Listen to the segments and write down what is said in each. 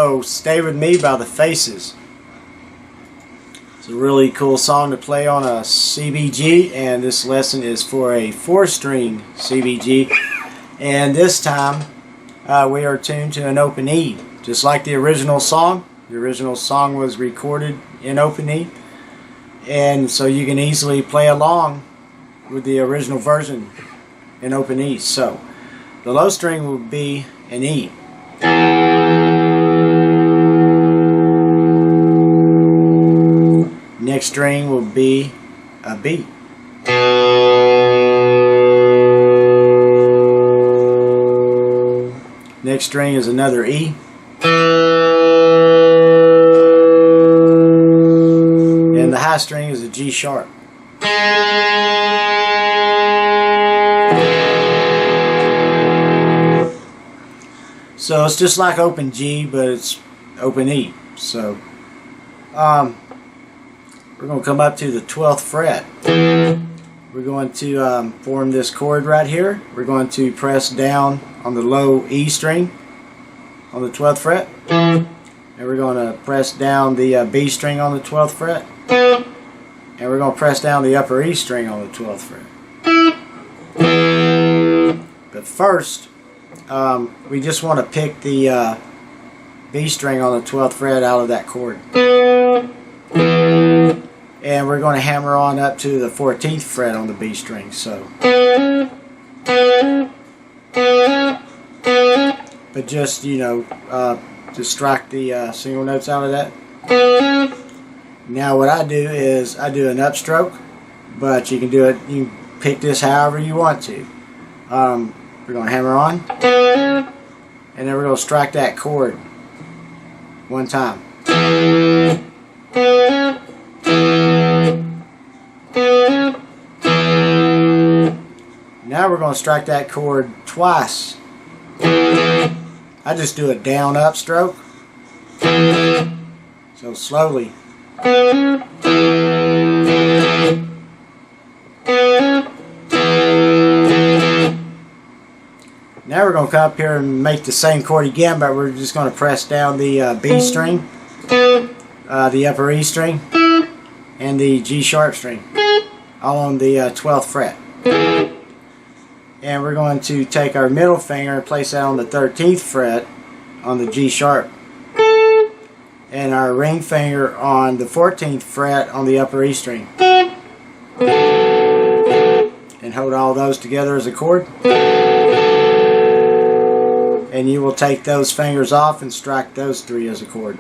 So, Stay With Me by the Faces. It's a really cool song to play on a CBG, and this lesson is for a 4-string CBG. And this time, we are tuned to an open E, just like the original song. The original song was recorded in open E, and so you can easily play along with the original version in open E. So, the low string will be an E. Next string will be a B. Next string is another E. And the high string is a G sharp. So it's just like open G, but it's open E. So we're going to come up to the 12th fret. We're going to form this chord right here. We're going to press down on the low E string on the 12th fret. And we're going to press down the B string on the 12th fret. And we're going to press down the upper E string on the 12th fret. But first, we just want to pick the B string on the 12th fret out of that chord. And we're going to hammer on up to the 14th fret on the B string. So, but just, you know, just strike the single notes out of that. Now what I do is I do an upstroke, but you can do it, you can pick this however you want to. We're going to hammer on, and then we're going to strike that chord one time. Now we're going to strike that chord twice. I just do a down up stroke. So slowly. Now we're going to come up here and make the same chord again, but we're just going to press down the B string, the upper E string, and the G sharp string, all on the 12th fret. And we're going to take our middle finger and place that on the 13th fret on the G sharp, and our ring finger on the 14th fret on the upper E string, and hold all those together as a chord. And you will take those fingers off and strike those three as a chord.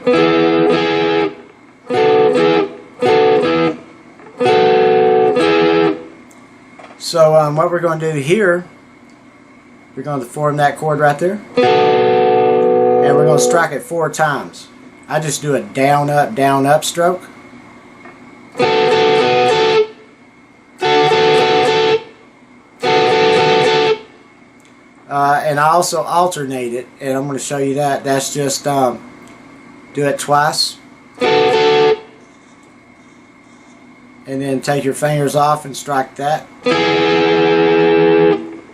So what we're going to do here, we're going to form that chord right there, and we're going to strike it 4 times. I just do a down up stroke. And I also alternate it, and I'm going to show you that. That's just do it twice, and then take your fingers off and strike that,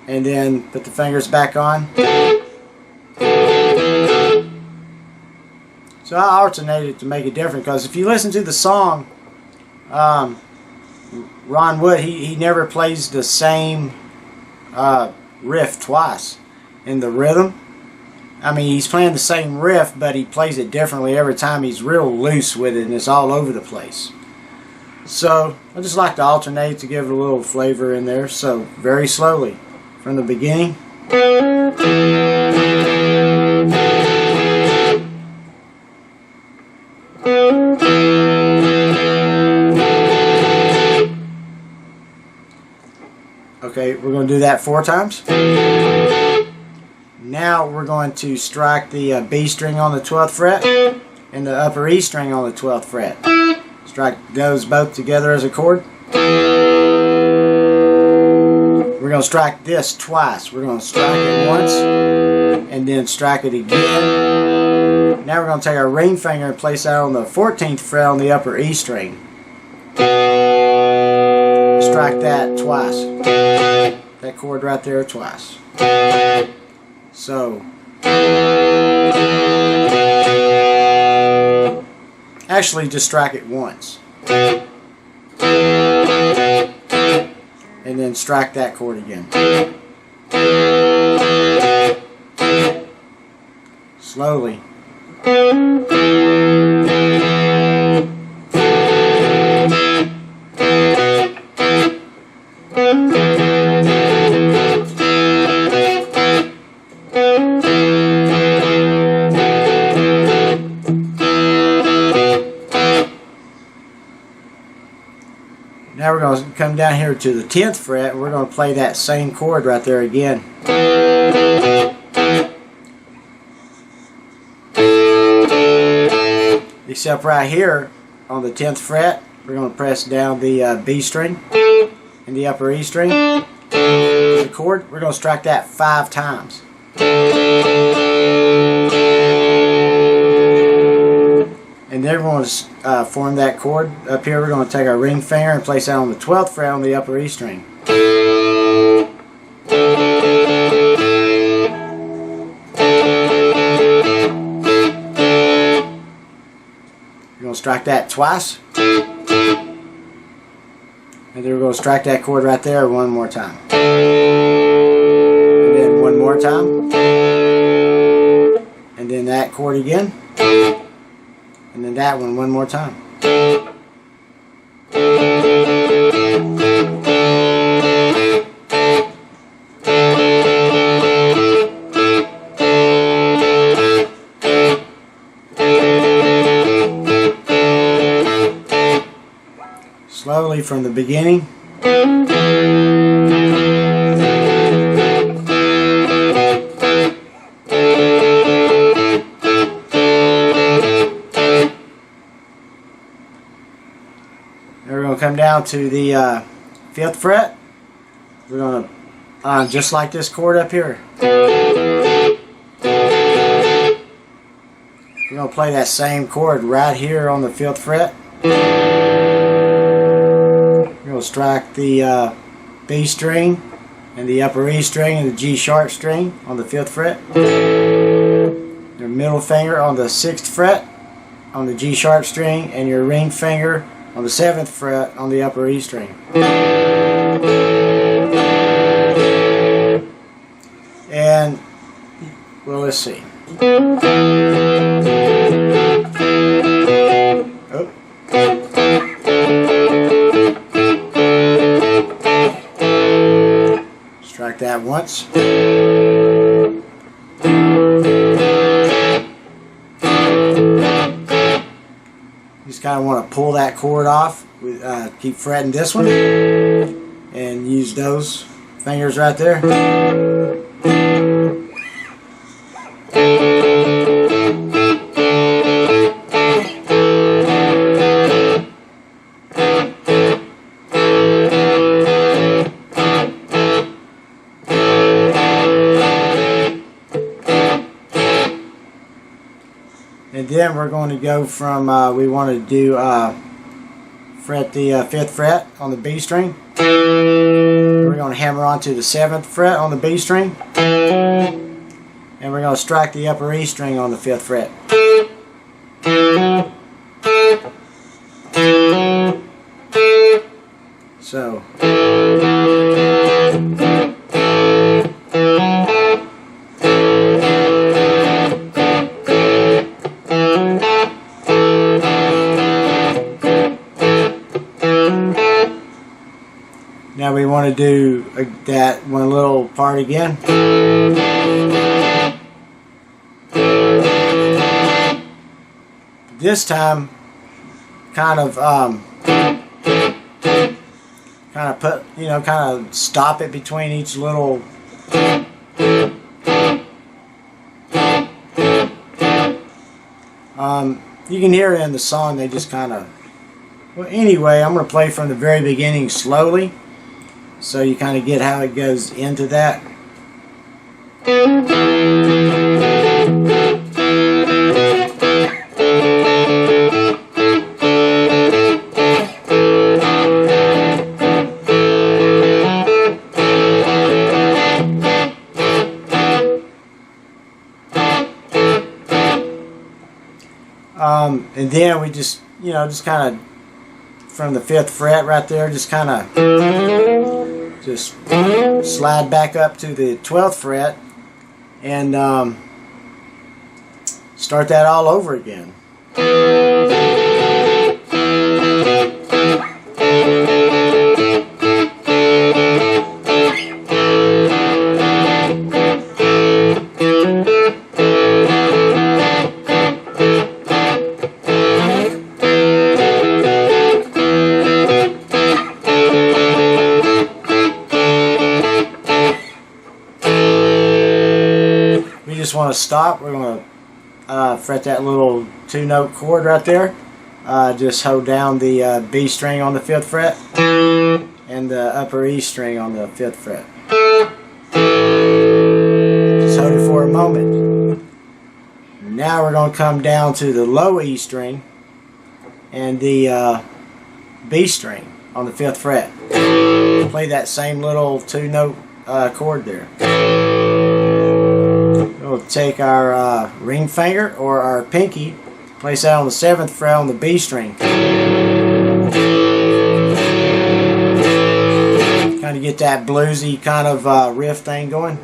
and then put the fingers back on. So I alternate it to make it different, because if you listen to the song, Ron Wood, he never plays the same riff twice in the rhythm. I mean, he's playing the same riff, but he plays it differently every time. He's real loose with it, and it's all over the place. So I just like to alternate to give it a little flavor in there. So very slowly from the beginning. Okay, we're going to do that 4 times. Now we're going to strike the B string on the 12th fret and the upper E string on the 12th fret. Strike those both together as a chord. We're going to strike this twice. We're going to strike it once and then strike it again. Now we're going to take our ring finger and place that on the 14th fret on the upper E string. Strike that twice. That chord right there twice. So Actually, just strike it once. And then strike that chord again. Slowly. Now we're going to come down here to the 10th fret, and we're going to play that same chord right there again. Except right here on the 10th fret, we're going to press down the B string and the upper E string. The chord, we're going to strike that 5 times. And then we're going to form that chord up here. We're going to take our ring finger and place that on the 12th fret on the upper E string. We're going to strike that twice. And then we're going to strike that chord right there one more time. And then one more time. And then that chord again. And then that one more time. Slowly from the beginning. We're going to come down to the 5th fret. We're going to, just like this chord up here, we're going to play that same chord right here on the 5th fret. We're going to strike the B string and the upper E string and the G sharp string on the 5th fret. Your middle finger on the 6th fret on the G sharp string, and your ring finger on the 7th fret on the upper E string. And, well, let's see. Oh. Strike that once. Just kind of want to pull that chord off. Keep fretting this one and use those fingers right there. And then we're going to go from, we want to do fret the 5th fret on the B string. We're going to hammer onto the 7th fret on the B string. And we're going to strike the upper E string on the 5th fret. So. Now we want to do that one little part again. This time, kind of put, kind of stop it between each little. You can hear it in the song. They just kind of. Well, anyway, I'm going to play from the very beginning slowly, so you kind of get how it goes into that. And then we just, just kind of from the 5th fret right there, just kind of just slide back up to the 12th fret and start that all over again. We just want to stop. We're going to fret that little 2-note chord right there. Just hold down the B string on the 5th fret and the upper E string on the 5th fret. Just hold it for a moment. Now we're going to come down to the low E string and the B string on the 5th fret. Play that same little 2-note chord there. We'll take our ring finger or our pinky, place that on the 7th fret on the B string. Kind of get that bluesy kind of riff thing going.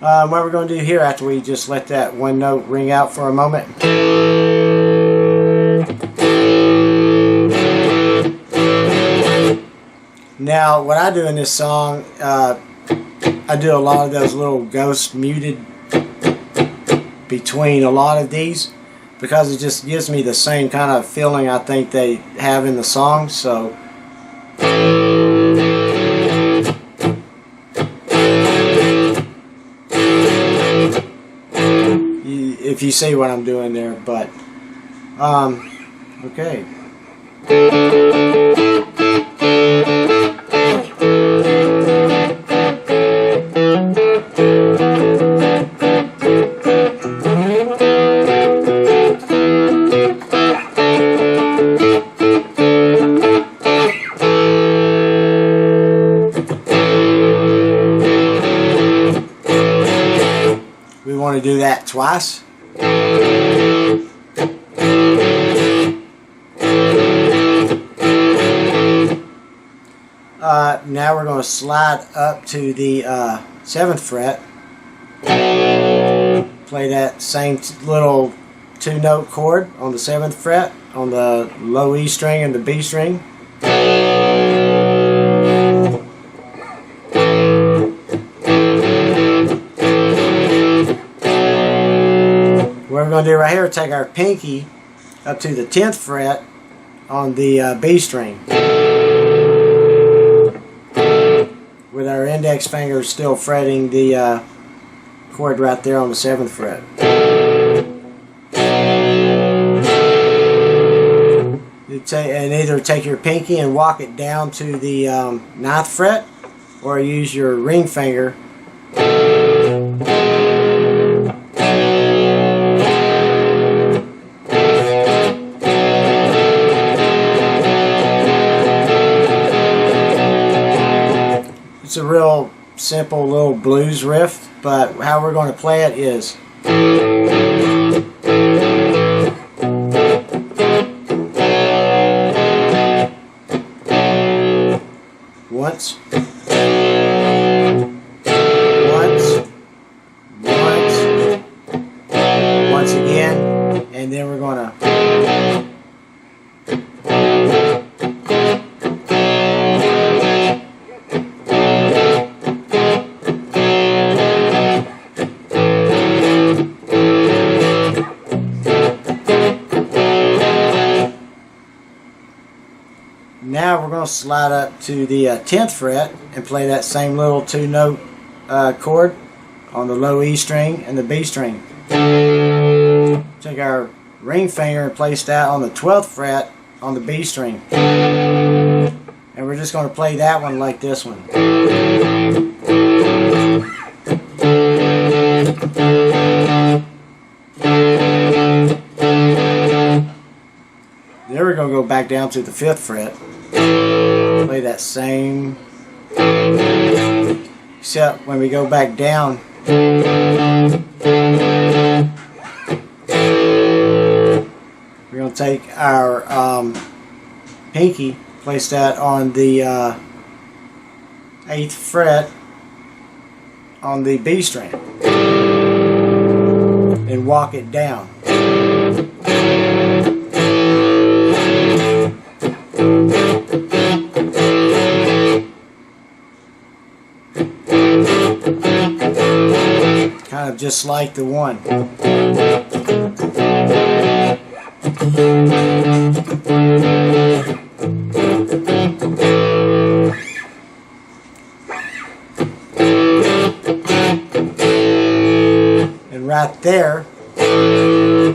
What we're going to do here after we just let that 1 note ring out for a moment. Now, what I do in this song, I do a lot of those little ghost muted between a lot of these because it just gives me the same kind of feeling I think they have in the song. So, if you see what I'm doing there, but okay. We want to do that twice. Now we're going to slide up to the 7th fret. Play that same little 2-note chord on the 7th fret on the low E string and the B string. What we're going to do right here is take our pinky up to the 10th fret on the B string, with our index finger still fretting the chord right there on the 7th fret. And either take your pinky and walk it down to the 9th fret, or use your ring finger It's a real simple little blues riff, but how we're going to play it is once, once again, and then we're going to now we're going to slide up to the 10th fret and play that same little 2-note chord on the low E string and the B string. Take our ring finger and place that on the 12th fret on the B string. And we're just going to play that one like this one. Then we're going to go back down to the 5th fret. Play that same except when we go back down, we're going to take our pinky, place that on the 8th fret on the B string, and walk it down. Kind of just like the one. And right there, we'll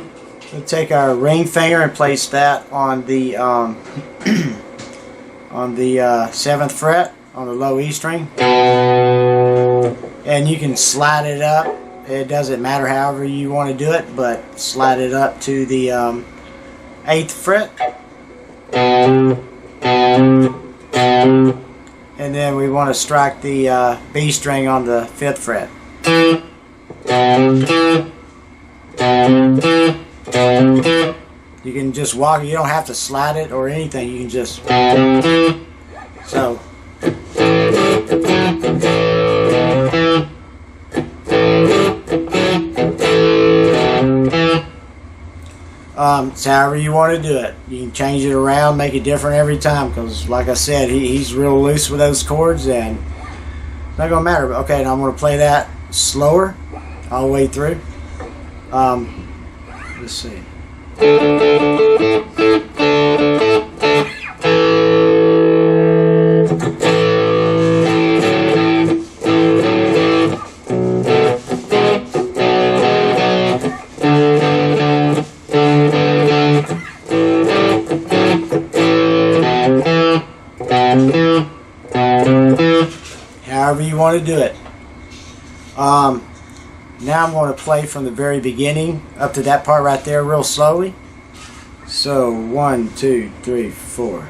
take our ring finger and place that on the on the 7th fret on the low E string, and you can slide it up. It doesn't matter however you want to do it, but slide it up to the 8th fret, and then we want to strike the B string on the 5th fret. You can just walk it. You don't have to slide it or anything. You can just so. It's however you want to do it. You can change it around, make it different every time, because like I said, he's real loose with those chords, and it's not going to matter. Okay, and I'm going to play that slower all the way through. Let's see. However you want to do it. Now I'm going to play from the very beginning up to that part right there real slowly. So 1, 2, 3, 4.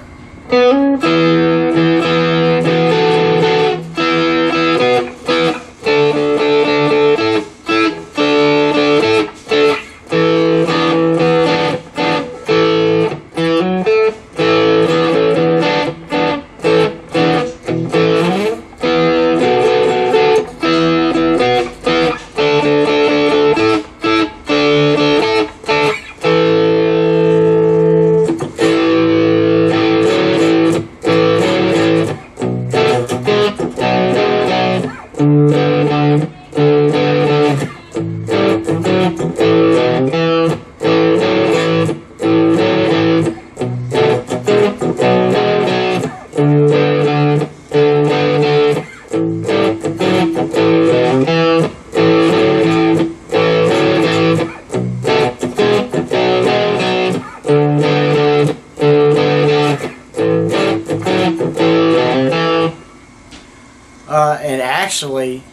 And actually,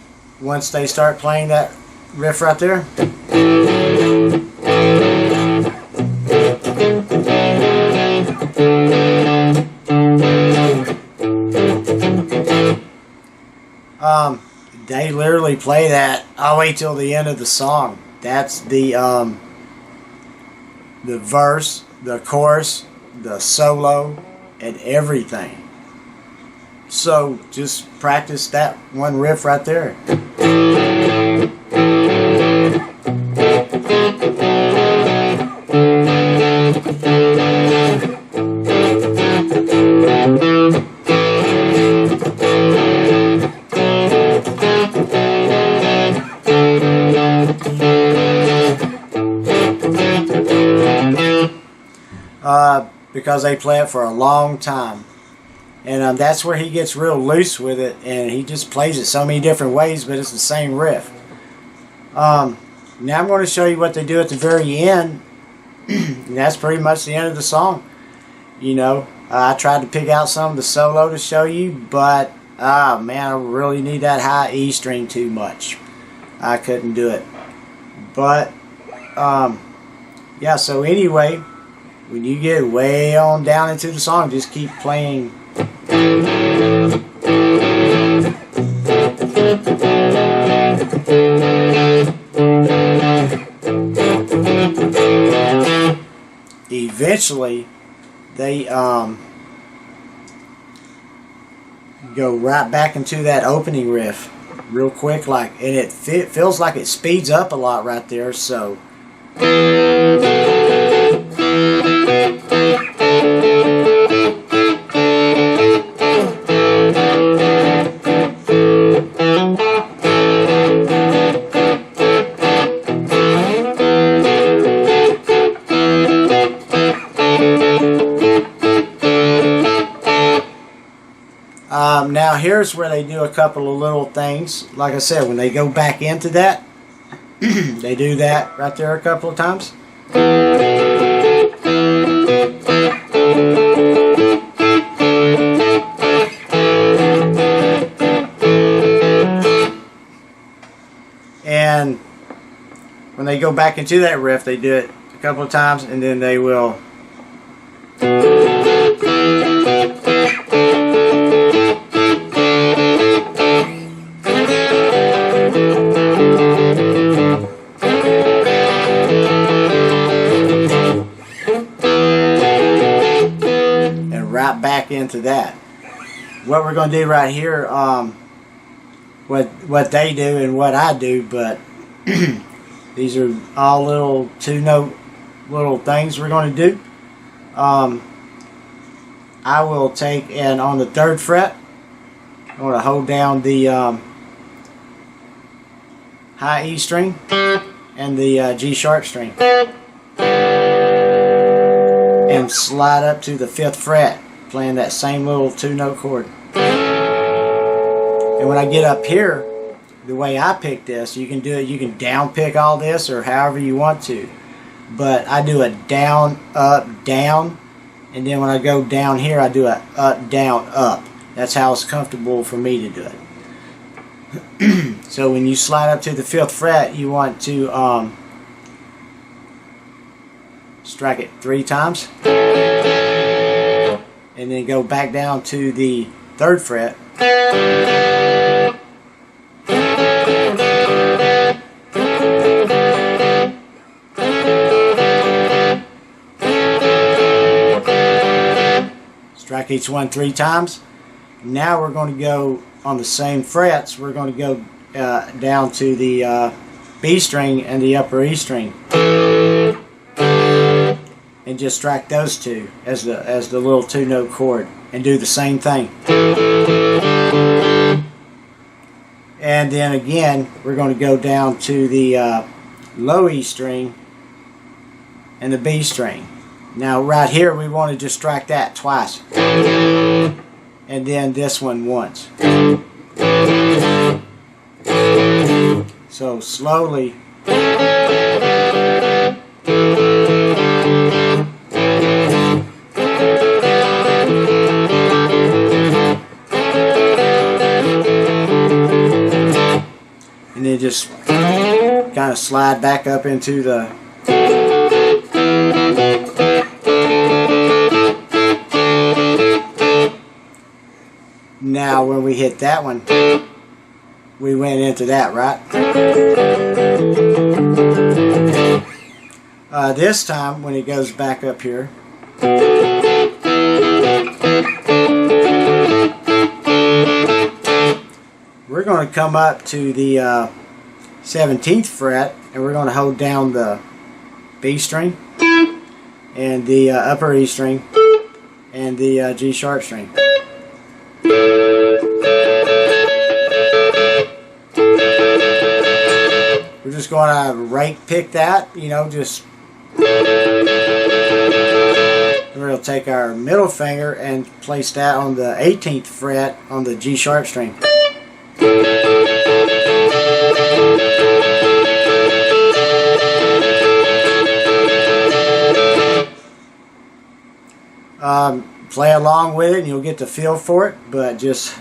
once they start playing that riff right there, they literally play that all the way till the end of the song. That's the verse, the chorus, the solo, and everything. So just practice that one riff right there. Because they play it for a long time. And that's where he gets real loose with it, and he just plays it so many different ways, but it's the same riff. Now I'm going to show you what they do at the very end, and that's pretty much the end of the song. You know, I tried to pick out some of the solo to show you, but man, I really need that high E string too much. I couldn't do it. But yeah, so anyway, when you get way on down into the song, just keep playing. eventually they go right back into that opening riff real quick, like, and it feels like it speeds up a lot right there. So now here's where they do a couple of little things. Like I said, when they go back into that, they do that right there a couple of times. And when they go back into that riff, they do it a couple of times, and then they will back into that. What we're going to do right here, what they do and what I do, but these are all little 2-note little things we're going to do. I will take, and on the 3rd fret, I'm going to hold down the high E string and the G sharp string, and slide up to the 5th fret, playing that same little 2-note chord. And when I get up here, the way I pick this, you can do it, you can down pick all this or however you want to. But I do a down, up, down, and then when I go down here, I do a up, down, up. That's how it's comfortable for me to do it. So when you slide up to the 5th fret, you want to strike it 3 times. And then go back down to the 3rd fret. Strike each one 3 times. Now we're going to go on the same frets. We're going to go down to the B string and the upper E string, and just strike those 2 as the little 2-note chord, and do the same thing. And then again, we're going to go down to the low E string and the B string. Now right here, we want to just strike that twice, and then this one once. So slowly. And then just kind of slide back up into the now when we hit that one, we went into that, right? This time when it goes back up here, we're going to come up to the 17th fret, and we're going to hold down the B string and the upper E string and the G sharp string. We're just going to right pick that, you know, just we're going to take our middle finger and place that on the 18th fret on the G sharp string. Play along with it and you'll get the feel for it, but just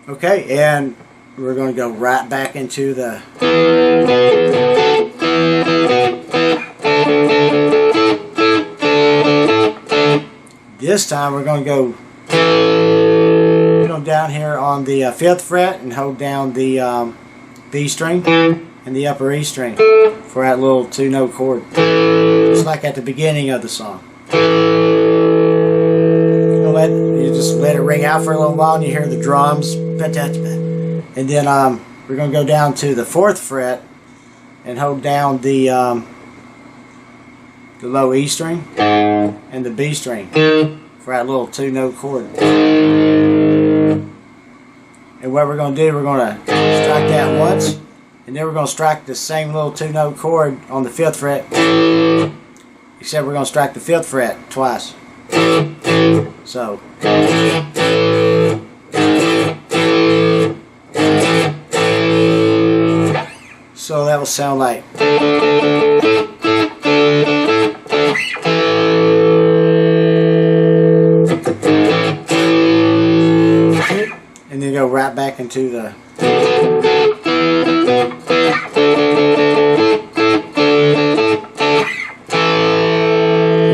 okay, and we're going to go right back into the This time we're going to go down here on the 5th fret and hold down the B string and the upper E string for that little 2-note chord, just like at the beginning of the song. You just let it ring out for a little while and you hear the drums, and then we're going to go down to the 4th fret and hold down the low E string and the B string for that little 2-note chord. And what we're going to do, we're going to strike that once, and then we're going to strike the same little 2-note chord on the 5th fret, except we're going to strike the 5th fret twice. So that will sound like. And then go right back into the.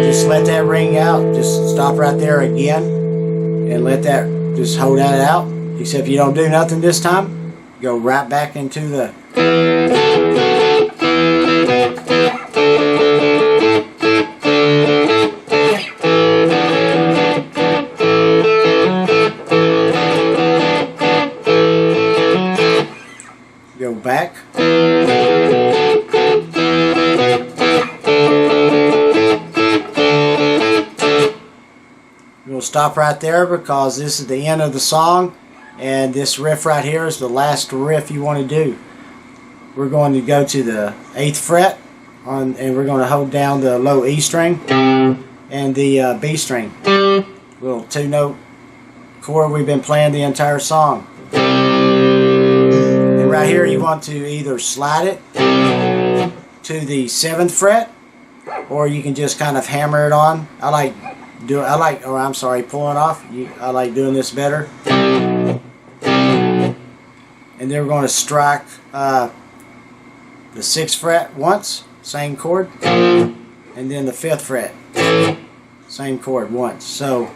Just let that ring out. Just stop right there again and let that, just hold that out. Except you don't do nothing this time. Go right back into the. Go back. We'll stop right there because this is the end of the song, and this riff right here is the last riff you want to do. We're going to go to the 8th fret and we're going to hold down the low E string and the B string. Little 2-note chord we've been playing the entire song. And right here you want to either slide it to the 7th fret, or you can just kind of hammer it on. I like pulling off. I like doing this better. And then we're going to strike the 6th fret once, same chord, and then the 5th fret, same chord once. So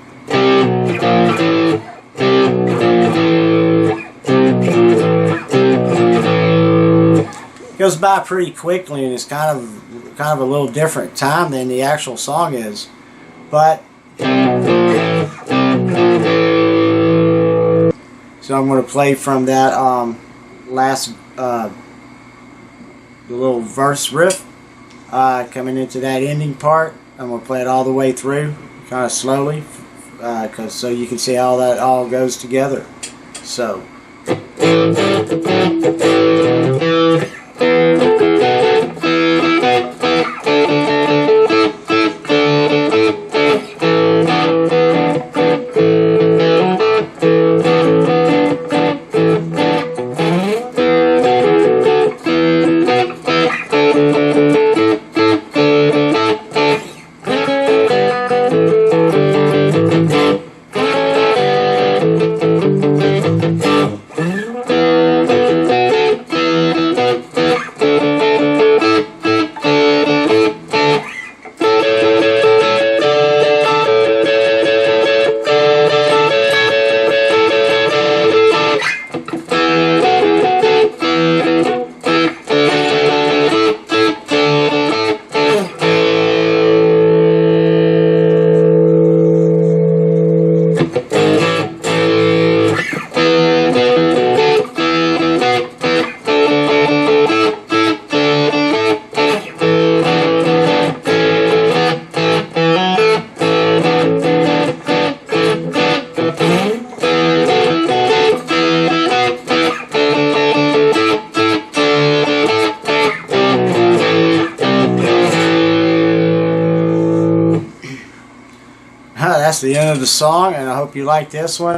it goes by pretty quickly, and it's kind of a little different time than the actual song is, but. So I'm going to play from that last the little verse riff coming into that ending part. I'm going to play it all the way through, kind of slowly, so you can see how that all goes together. So. That's the end of the song, and I hope you like this one.